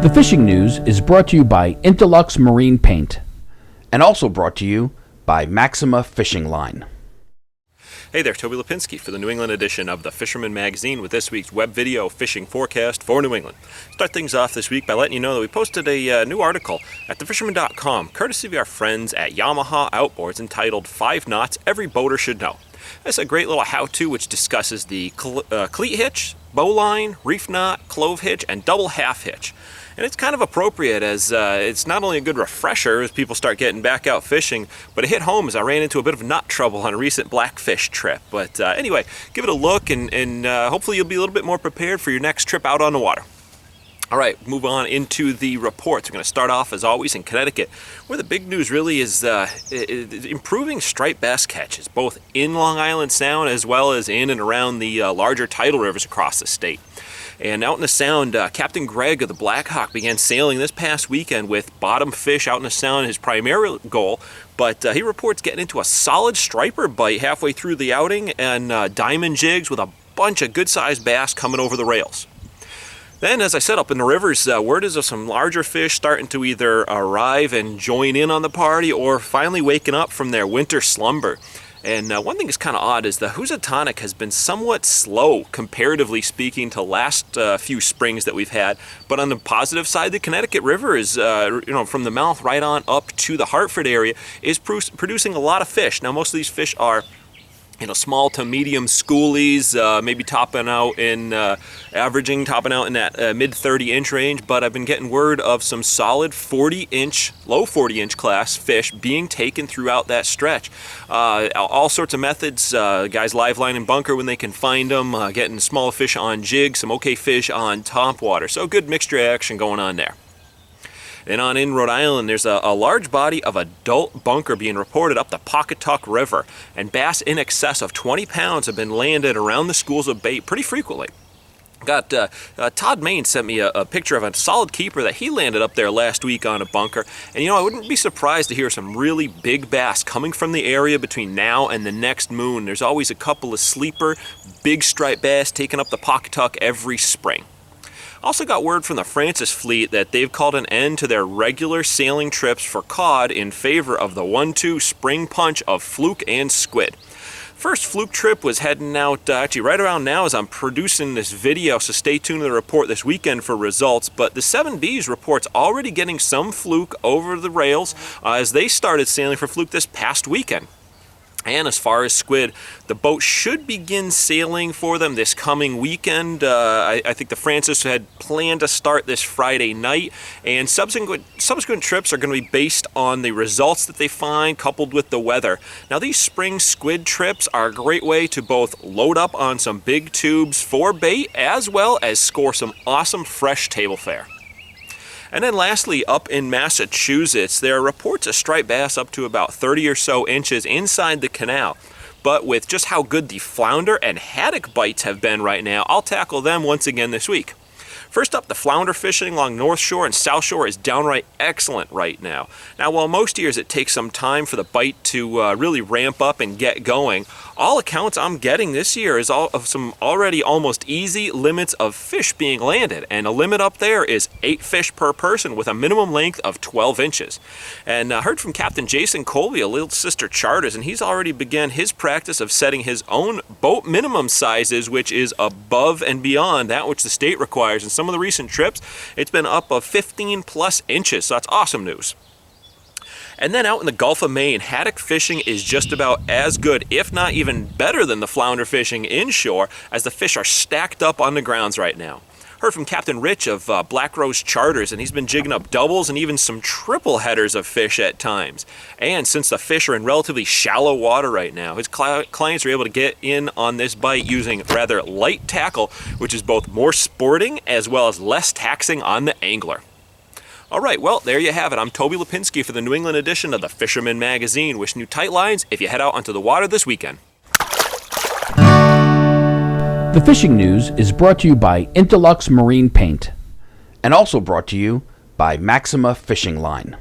The fishing news is brought to you by Interlux Marine Paint and also brought to you by Maxima Fishing Line. Hey there, Toby Lapinski for the New England edition of the Fisherman magazine with this week's web video fishing forecast for New England. Start things off this week by letting you know that we posted a new article at thefisherman.com courtesy of our friends at Yamaha Outboards entitled 5 Knots Every Boater Should Know. It's a great little how-to which discusses the Cleat Hitch, Bowline, Reef Knot, Clove Hitch, and double half hitch. And it's kind of appropriate as it's not only a good refresher as people start getting back out fishing, but it hit home as I ran into a bit of knot trouble on a recent blackfish trip. But anyway, give it a look and hopefully you'll be a little bit more prepared for your next trip out on the water. All right, move on into the reports. We're going to start off, as always, in Connecticut, where the big news really is improving striped bass catches, both in Long Island Sound as well as in and around the larger tidal rivers across the state. And out in the Sound, Capt Greg of the Black Hawk began sailing this past weekend with bottom fish out in the Sound, his primary goal. But he reports getting into a solid striper bite halfway through the outing and diamond jigs with a bunch of good-sized bass coming over the rails. Then, as I said, up in the rivers, word is of some larger fish starting to either arrive and join in on the party or finally waking up from their winter slumber. And one thing that's kind of odd is the Housatonic has been somewhat slow, comparatively speaking, to last few springs that we've had. But on the positive side, the Connecticut River is, from the mouth right on up to the Hartford area, is producing a lot of fish. Now, most of these fish are small to medium schoolies, maybe topping out in that mid 30-inch range, but I've been getting word of some solid 40-inch, low 40-inch class fish being taken throughout that stretch. All sorts of methods, guys live line and bunker when they can find them, getting small fish on jigs, some okay fish on topwater. So good mixture action going on there. And on in Rhode Island, there's a large body of adult bunker being reported up the Pawcatuck River, and bass in excess of 20 pounds have been landed around the schools of bait pretty frequently. Todd Main sent me a picture of a solid keeper that he landed up there last week on a bunker. And I wouldn't be surprised to hear some really big bass coming from the area between now and the next moon. There's always a couple of sleeper, big striped bass taking up the Pawcatuck every spring. Also got word from the Francis fleet that they've called an end to their regular sailing trips for cod in favor of the 1-2 spring punch of fluke and squid. First fluke trip was heading out actually right around now as I'm producing this video, so stay tuned to the report this weekend for results. But the 7Bs reports already getting some fluke over the rails as they started sailing for fluke this past weekend. And as far as squid, the boat should begin sailing for them this coming weekend. I think the Francis had planned to start this Friday night, and subsequent trips are going to be based on the results that they find coupled with the weather. Now, these spring squid trips are a great way to both load up on some big tubes for bait as well as score some awesome fresh table fare. And then lastly, up in Massachusetts, there are reports of striped bass up to about 30 or so inches inside the canal. But with just how good the flounder and haddock bites have been right now, I'll tackle them once again this week. First up, the flounder fishing along North Shore and South Shore is downright excellent right now. Now, while most years it takes some time for the bite to really ramp up and get going, all accounts I'm getting this year is of some already almost easy limits of fish being landed, and a limit up there is 8 fish per person with a minimum length of 12 inches. And I heard from Captain Jason Colby of Little Sister Charters, and he's already begun his practice of setting his own boat minimum sizes, which is above and beyond that which the state requires. And some of the recent trips, it's been up of 15 plus inches, so that's awesome news. And then out in the Gulf of Maine, haddock fishing is just about as good, if not even better than the flounder fishing inshore, as the fish are stacked up on the grounds right now. Heard from Captain Rich of Black Rose Charters, and he's been jigging up doubles and even some triple headers of fish at times. And since the fish are in relatively shallow water right now, his clients are able to get in on this bite using rather light tackle, which is both more sporting as well as less taxing on the angler. All right, well, there you have it. I'm Toby Lapinski for the New England edition of the Fisherman magazine. Wishing you tight lines if you head out onto the water this weekend. The fishing news is brought to you by Interlux Marine Paint and also brought to you by Maxima Fishing Line.